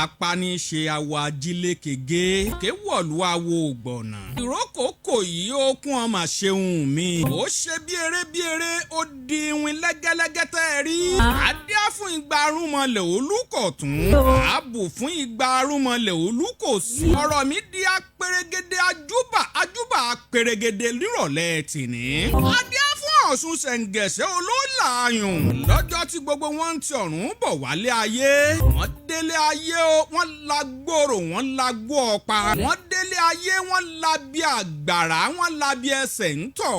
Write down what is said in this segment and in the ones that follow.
apaniṣe awọ ajílékege kéwọ̀lú awo ògbọ̀nà. ìrókòkò yìí ó kún ọmọ ṣeun mi. ó ṣe bí eré ó di ìwìn lẹ́gẹ́lẹ́gẹ́ tẹ́ ẹ rí. adé fún igba arúmọlẹ̀ olùkọ̀tún. ààbò fún igba arúmọlẹ̀ olùkòsí. ọ̀rọ̀ mi di apèrègede ajúbà apèrègede nírọ̀lẹ́ tìní. adé fún Ọ̀ṣun ṣẹ̀ǹgẹ̀ṣẹ̀ olólàyùn. lọ́jọ́ tí gbogbo wọn ti ọ̀run bọ̀ wálé ayé. wọ́n délé ayé o wọ́n la gbòòrò wọ́n la gbó ọ̀pá. wọ́n délé ayé wọ́n la bí àgbàrá wọ́n la bí ẹsẹ̀ ń tọ̀.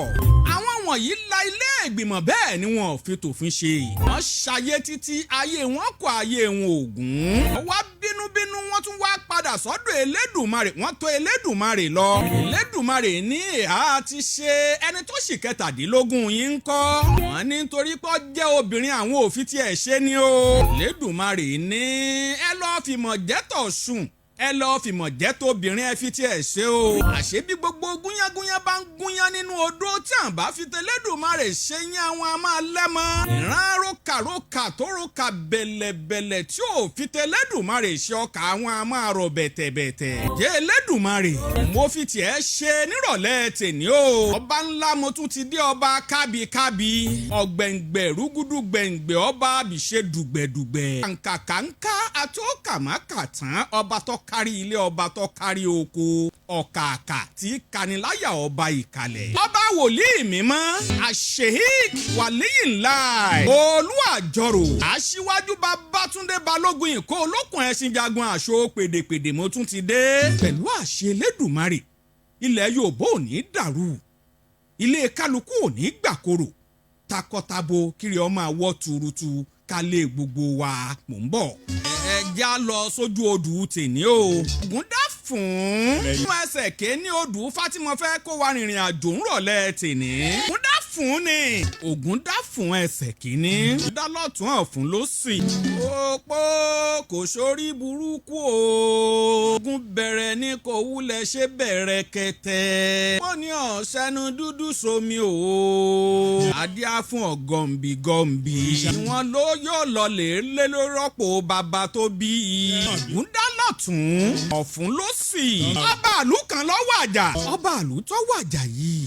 àwọn wọ̀nyí la ilé ìgbìmọ̀ bẹ́ẹ̀ ni wọn ò fi tòfin ṣe. wọ́n ṣayé títí ayé wọn kọ ayé wọn ògún. wọ́n wá bínúbínú wọ́n tún wá padà sọ́dọ̀ Elédùmarè wọ́n tọ̀ Elédùmarè lọ. Elédùmarè ní ìhà ti ṣe ẹni tó sì kẹtàdínlógún yìí ń kọ́. wọ́n ní nítorí pé ó jẹ́ obìnrin àwọn òfin tiẹ̀ ṣe ni o. Elédùmarè ní ẹ lọ́ọ́ fìmọ̀ jẹ́tọ̀ sùn ẹ lọ́ọ́ fìmọ̀ jẹ́ tóbìnrin ẹ fi tiẹ̀ ṣe o. àṣé bí gbogbo gúnyángúnyán bá ń gúnyán nínú odó tí à ń bá fi tẹlẹ́dùmarè ṣe yín àwọn a máa lẹ́mọ́. ìran rókàrókà tó rókà bẹ̀lẹ̀bẹ̀lẹ̀ tí ò fi tẹlẹ́dùmarè ṣe ọkà àwọn a máa rọ bẹ̀tẹ̀bẹ̀tẹ̀. jẹ́ Elédùmarè mo fi tiẹ̀ ṣe nírọ̀lẹ́ tèní o. ọba ńlá mo tún ti dé ọba kábíkábí. ọ̀gbẹ̀ǹgbẹ̀ rúgúdú gbẹ̀ǹgbẹ̀ ọba àbíṣe dùgbẹ̀dùgbẹ̀. kàǹkàǹkà àtòkàmákàtàn ọba tó kárí ilé ọba tó kárí oko ọ̀kàkà tí kaniláyà ọba ìkàlẹ̀. ọba wòlíì mímọ́ àṣehík Walliyllahi olúwàjọrò aṣíwájú Babatunde Balogun ìkó olókùn ẹṣin jagun àṣọ pèdèpèdè mo tún ti dé. pẹ̀lú àṣẹ Elédùmarè ilẹ̀ Yorùbá ò ní dàrú ilé kálukú ò ní gbàkorò takọtabo kiri ọmọ àwọ̀ tuurutu kálẹ̀ gbogbo wa mò ń bọ̀. já lọ sójú odù tèní o. Ogunda fún ẹsẹ̀ kéèní odù Fátímọ̀ fẹ́ kó wa rìnrìn àjò ńrọ̀lẹ́ tèní. Ogunda fún ni Ogunda fún ẹsẹ̀ kéèní. dá lọ́tún ọ̀fun ló sì. òpó kò sórí burúkú o. ogun bẹ̀rẹ̀ ní kò wúlẹ̀ ṣe bẹ̀rẹ̀ kẹtẹ. mo ní ọ̀sẹ́nu dúdú somi o. adíá fún ọ̀gọ̀m̀bì. ìwọ̀n ló yóò lọ lè lé lórọ́pò bàbá tó bí i. Ogunda lọ́tún ọ̀fun ló sì. ọba àlù kan ló wàjà. ọba àlù tó wàjà yìí.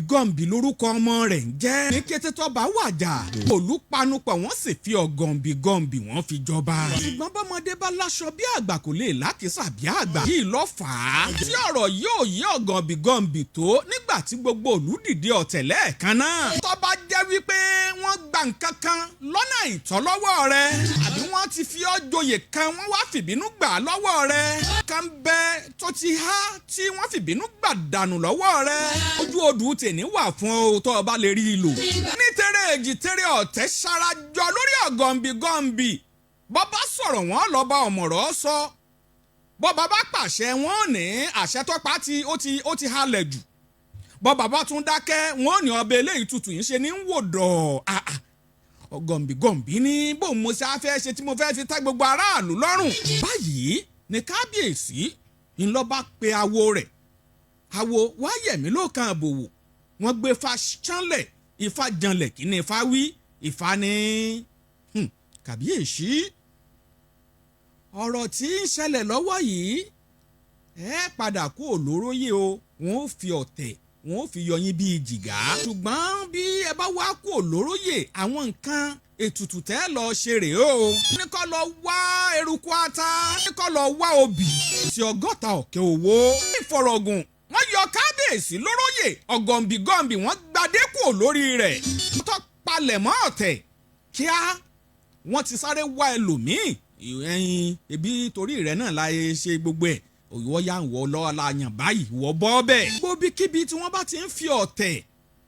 gọ̀m̀bì lórúkọ ọmọ rẹ̀ ń jẹ́. ní kété tó bá wàjà. òlú panupọ̀ wọ́n sì fi ọ̀gọ̀m̀bì wọ́n fi jọba. ṣùgbọ́n bọ́mọdé bá láṣọ bí àgbà kò lè lákìsà bí àgbà. yìí ló fà á. tí ọ̀rọ̀ yóò yí ọ̀gọ̀m̀bì tó nígbà tí gbogbo òlú dìde ọ̀tẹ̀ lẹ́ẹ̀kan náà. tó bá jẹ́ wípé wọ́n gba nǹkan kan lọ́nà ìtọ́ lọ́wọ́ rẹ̀ àbí wọ́n ti fi ọ́ joyè kan wọ́n wá fìbínú gbà lọ́wọ́ rẹ̀ kan bẹ́ tó ti há tí wọ́n fìbínú gbà dànù lọ́wọ́ rẹ̀ ojú odù tèní wà fún ọ tó o bá lè rí i lò. ní tẹ́rẹ̀ èjì tẹ́rẹ̀ ọ̀tẹ̀ sarajọ lórí ọ̀gọ̀m̀bì bọ́bá sọ̀rọ̀ wọ́n lọ́ba ọ̀mọ̀rọ̀ sọ bọ́bá bá pàṣẹ wọ́n ní àṣẹ tọ́pá ó ti halẹ̀ jù bọ́bá bá tún dákẹ́ wọ́n ní ọbẹ̀ eléyìí tutù yìí ṣe ní ń wò dọ̀ ọ̀gọ̀m̀bì ní bóun mo ṣe afẹ́ ṣe tí mo fẹ́ fi tẹ́ gbogbo aráàlú lọ́rùn. báyìí ni kábíyèsí ńlọ́ba pe awo rẹ̀ awo wáyẹ̀mí ló kan àbòwò wọ́n gbé fa ṣánlẹ̀ ifá janlẹ̀ kí ni ifá wí ifá ní kábíyèsí ọ̀rọ̀ tí ń ṣẹlẹ̀ lọ́wọ́ yìí ẹ padà kú olóróyè o wọ́n ó fi ọ̀tẹ̀ wọn ò fi yọyín bíi jìgá. ṣùgbọ́n bí ẹ bá wá kú olóróyè àwọn nǹkan ètùtù tẹ́ lọ ṣe rèé o. ní kó lọ wá eruku ata ní kó lọ wá obì sí 60 ọ̀kẹ́ owó. ìfọ̀rọ̀gùn wọ́n yọ kábíyèsí lóróyè ọ̀gọ̀m̀bì wọ́n gbadé kù lórí rẹ̀. wọ́n tó palẹ̀ mọ́ ọ̀tẹ̀ kíá wọ́n ti sáré wá ẹlòmíì ẹyin ebi torí rẹ̀ náà la ṣe gbogbo ẹ̀ òyìnbó yà ń wọ lọ́wọ́ la yàn báyìí wọ́ bọ́ bẹ́ẹ̀. gbóbi kíbi tí wọ́n bá ti ń fi ọ̀tẹ̀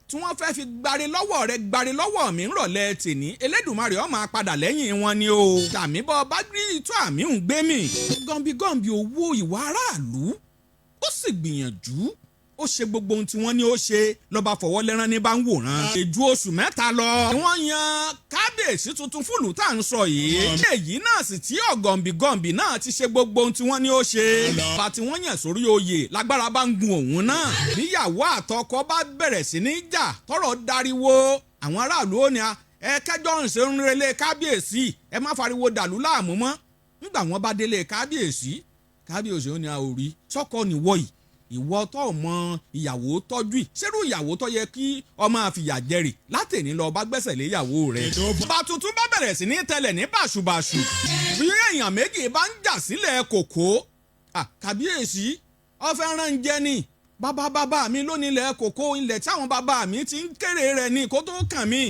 tí wọ́n fẹ́ fi gbari lọ́wọ́ rẹ̀ gbari lọ́wọ́ mi ńrọ̀lẹ́ tèní Elédùmarè ó máa padà lẹ́yìn wọn ni o. tàmí bọ́ bá gírí tó àmì ń gbé mi. gọ̀m̀bì owó ìwà aráàlú ó sì gbìyànjú ó ṣe gbogbo ohun tí wọ́n ní ó ṣe lọ́ba fọwọ́ lẹ́rán ní bá ń wòran. èjú oṣù 3 lọ wọ́n yan kábíyèsí tuntun fúlù tá à ń sọ yìí. èyí náà sì tí ọ̀gọ̀m̀bì náà ti ṣe gbogbo ohun tí wọ́n ní ó ṣe. bá tí wọ́n yàn sórí oyè lágbára bá ń gun òun náà. níyàwó àtọkọ bá bẹ̀rẹ̀ sí ní jà tọ́rọ̀ dariwo àwọn aráàlú ó ní ẹ kẹjọ ń ṣe ń relé kábíyèsí ẹ má fariwo dàlú láàmú mọ́ nígbà wọ́n bá délé kábíyèsí ó ní a ò rí sọ́kọ nìwọ yìí ìwọ tó mọ ìyàwó tọ́jú yìí ṣerú ìyàwó tó yẹ kí ọmọ àfìyà jẹrì látẹ̀ní lọ bá gbẹ́sẹ̀ lé ìyàwó rẹ̀. Bàtútù bá bẹ̀rẹ̀ sí ní tẹ̀lẹ̀ ní bàṣubàṣu bí èèyàn méjì bá ń jà sílẹ̀ kòkó kábíyèsí ọ̀fẹ́ràn ń jẹ ni bàbá mi lónìí ilẹ̀ kòkó ilẹ̀ táwọn bàbá mi ti ń kéré rẹ̀ ní kó tó kàn mí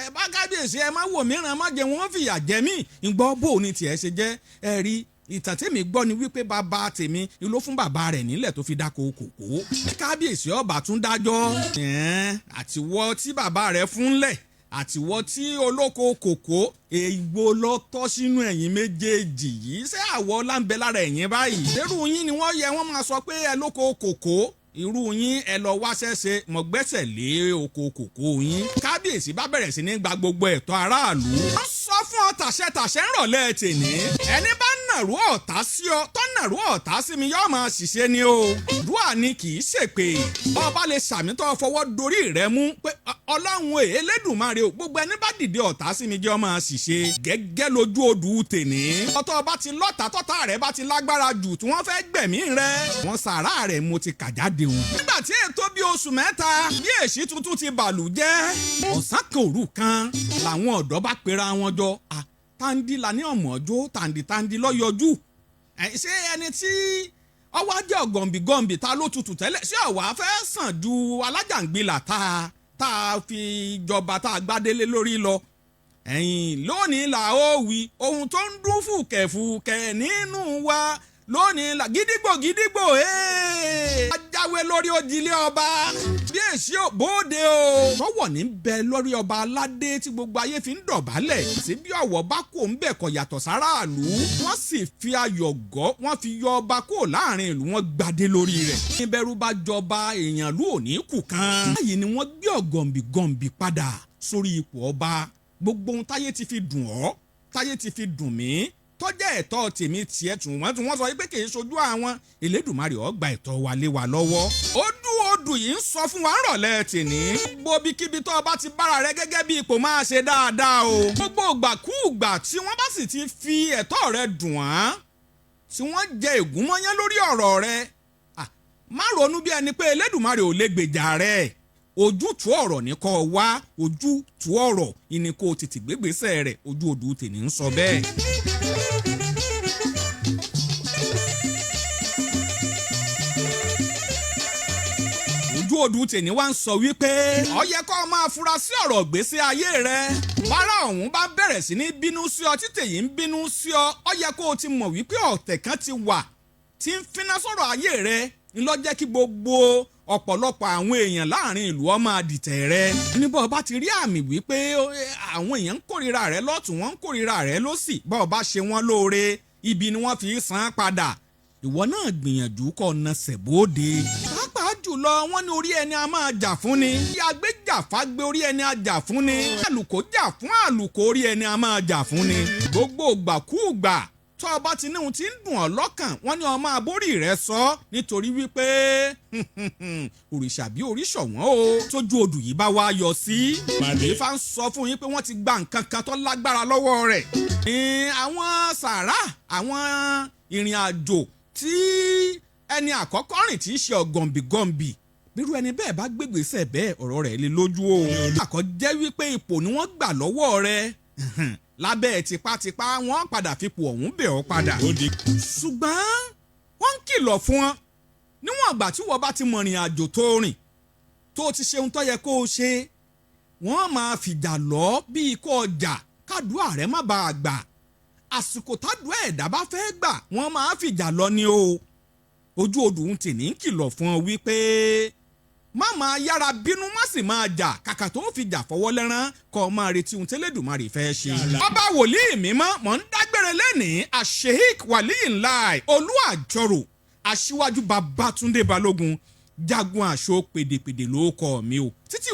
ẹ bá kábíyèsí ẹ má wò mìíràn má jẹ wọn fìyà jẹ mí ìgbọ́ bò ní tiẹ̀ ṣe jẹ́ ẹ rí ìtàn tèmi gbọ́ ni wípé bàbá tèmi ló fún bàbá rẹ̀ nílẹ̀ tó fi dáko kòkó kábíyèsí ọba tún dájọ́ àtiwọ́ tí bàbá rẹ̀ fúnlẹ̀ àtiwọ́ tí olóko kòkó èèwọ̀ lọ tọ́ sínú ẹ̀yin méjèèjì yìí ṣé àwọ̀ láǹbẹ̀ lára ẹ̀yin báyìí lérú yín ni wọ́n yẹ wọ́n máa sọ pé ẹ lóko kòkó irú yín ẹ lọ wáṣẹ́ ṣe mọ̀ gbẹ́sẹ̀ lé oko kòkó yín kábíyèsí bá bẹ̀rẹ̀ sí ní gba gbogbo ẹ̀tọ́ aráàlú. wọ́n sọ fún ọ tàṣẹ ń rọ̀lẹ́ tèní ẹni bá nàrú ọ̀tá sí ọ tó nàrú ọ̀tá sí mi yóò máa ṣiṣẹ́ ni o. dùà ni kì í ṣèpè ọba lè ṣàmì tó fọwọ́ dorí rẹ mú pé ọlọ́run Elédùmarè o gbogbo ẹni bá dìde ọ̀tá sí mi jẹ́ ọ máa ṣiṣẹ́ gẹ́gẹ́ lójú odù tèní. ọtọ́ ọba ti lọ́ta tọ́ta rẹ̀ bá ti lágbára jù tí wọ́n fẹ́ gbẹ̀mí rẹ̀ wọ́n sàrà rẹ̀ mo ti kà jáde o. nígbà tí ètò bí oṣù mẹ́ta bí èsì tuntun ti bàlù jẹ́ ọ̀sán kan òru kan làwọn ọ̀dọ́ bá pera wọn jọ tandi la ní ọmọjó tandi lọ́yọjú ṣé ẹni tí ọwọ́ jẹ́ ọ̀gọ̀ǹbìgọ̀ǹbì ta ló tutù tẹ́lẹ̀ ṣé ọ̀wá fẹ́ sàn ju alájàngbìlà tá a fi jọba tá a gbádélé lórí lọ lónìí là ó wí ohun tó ń dún fùkẹ̀fùkẹ̀ nínú wa lónìí là gídígbò ajáwé lórí òjìlé ọba bí èsì òbóde o tọwọ́ ní bẹ lórí ọba aládé tí gbogbo ayé fi ń dọ̀bálẹ̀ sí bí ọ̀wọ̀ bá kò ń bẹ̀ kọ̀ yàtọ̀ sáráàlú wọ́n sì fi ayọ̀ gọ́ wọ́n fi yọ ọba kó láàrin ìlú wọn gbadé lórí rẹ̀ níbẹ̀rù bá jọba èèyàn ló ní kù kan báyìí ni wọ́n gbé ọ̀gọ̀ǹbìgọ̀ǹbì padà sórí ipò ọba gbogbo ohun táyé ti fi dùn ọ́ táyé ti fi dùn mí tọ́jà ẹ̀tọ́ tèmi tiẹ̀ tún wọ́n sọ pé kì í ṣojú àwọn Elédùmarè ó gba ẹ̀tọ́ wa lé wa lọ́wọ́. odù yìí ń sọ fún wa ń rọ̀lẹ́ tèní. gbogbo ibikíbi tó o bá ti bára rẹ gẹ́gẹ́ bí ipò máa ṣe dáadáa o. gbogbo ìgbàkúùgbà tí wọ́n bá sì ti fi ẹ̀tọ́ rẹ dùn án tí wọ́n jẹ ègúnmọ́yán lórí ọ̀rọ̀ rẹ má ronú bí ẹni pé Elédùmarè ò lè gbèjà rẹ ojútùú ọ̀rọ̀ ní kó wá ojútùú ọ̀rọ̀ ìní kó tètè gbégbèsè rẹ̀ ojú odù tèní ń sọ bẹ́ẹ̀. ojú odù tèní wá ń sọ wípé ó yẹ kó máa fura sí ọ̀rọ̀ gbèsè ayé rẹ̀ bára ọ̀hún bá bẹ̀rẹ̀ sí ní bínú sí ọ tí tèyí ń bínú sí ọ ó yẹ kó o ti mọ̀ wípé ọ̀tẹ̀ kan ti wà tí ń finá sọ̀rọ̀ ayé rẹ̀ ńlọ jẹ́ kí gbogbo ọ̀pọ̀lọpọ̀ àwọn èèyàn láàrin ìlú ọmọ àdìtẹ̀ rẹ̀ níbo bá ti rí àmì wípé àwọn èèyàn ń kórìíra rẹ̀ lọ́tún wọ́n ń kórìíra rẹ̀ lósì bá bá ṣe wọ́n lóore ibi ni wọ́n fi san padà ìwọ náà gbìyànjú kó na sẹ̀bóde pàápàá jùlọ wọ́n ní orí ẹni a máa jà fún ni bí agbéjàfá gbé orí ẹni a jà fún ni àlùkò jà fún àlùkò orí ẹni a máa jà fún ni gbogbo ìgbàkúùgbà tó o bá ti ní ohun tí ń dùn ọ́ lọ́kàn wọ́n ní ọmọ àbórí rẹ̀ sọ nítorí wípé òrìṣà bí oríṣọ̀wọ́n o tójú odù yìí bá wá yọ sí. Ifá ń sọ fún yín pé wọ́n ti gba nǹkan kan tó lágbára lọ́wọ́ rẹ̀. àwọn sàrà àwọn ìrìn àjò tí ẹni àkọ́kọ́ rìn tí í ṣe ọ̀gọ̀ǹbìgọ̀ǹbì bírú ẹni bẹ́ẹ̀ bá gbégbèsè bẹ́ẹ̀ ọ̀rọ̀ rẹ̀ lè lójú o. àkọ́jẹ́ wípé ipò ni wọ́n gbà lọ́wọ́ rẹ̀ lábẹ́ tipátipá wọ́n padà fipò ọ̀hún bẹ̀ ọ́ padà. ṣùgbọ́n wọ́n ń kìlọ̀ fún ọ níwọ̀n ìgbà tí wọ́n bá ti mọ ìrìn àjò tó rìn tó ti ṣe ohun tó yẹ kó o ṣe wọ́n máa fìjà lọ bí ikọ̀ ọjà kádùá rẹ̀ má bàa gbà àsìkò tádùá ẹ̀dá bá fẹ́ gbà wọ́n máa fìjà lọ ni o. ojú odù ń tì ní kìlọ̀ fún ọ wípé má máa yára bínú má sì máa jà kàkà tó ń fi jà fọwọ́ lẹ́rán kọ́ ọ máa retí ohun tẹ́lẹ̀dùmarè fẹ́ ṣe. ọba wòlíì mímọ́ mọ̀ ń dágbére lẹ́nìí àṣehík Walliyllahi olú àjọrò aṣíwájú Babatunde Balogun jagun àṣọ pèdèpèdè ló kọ́ mi o títí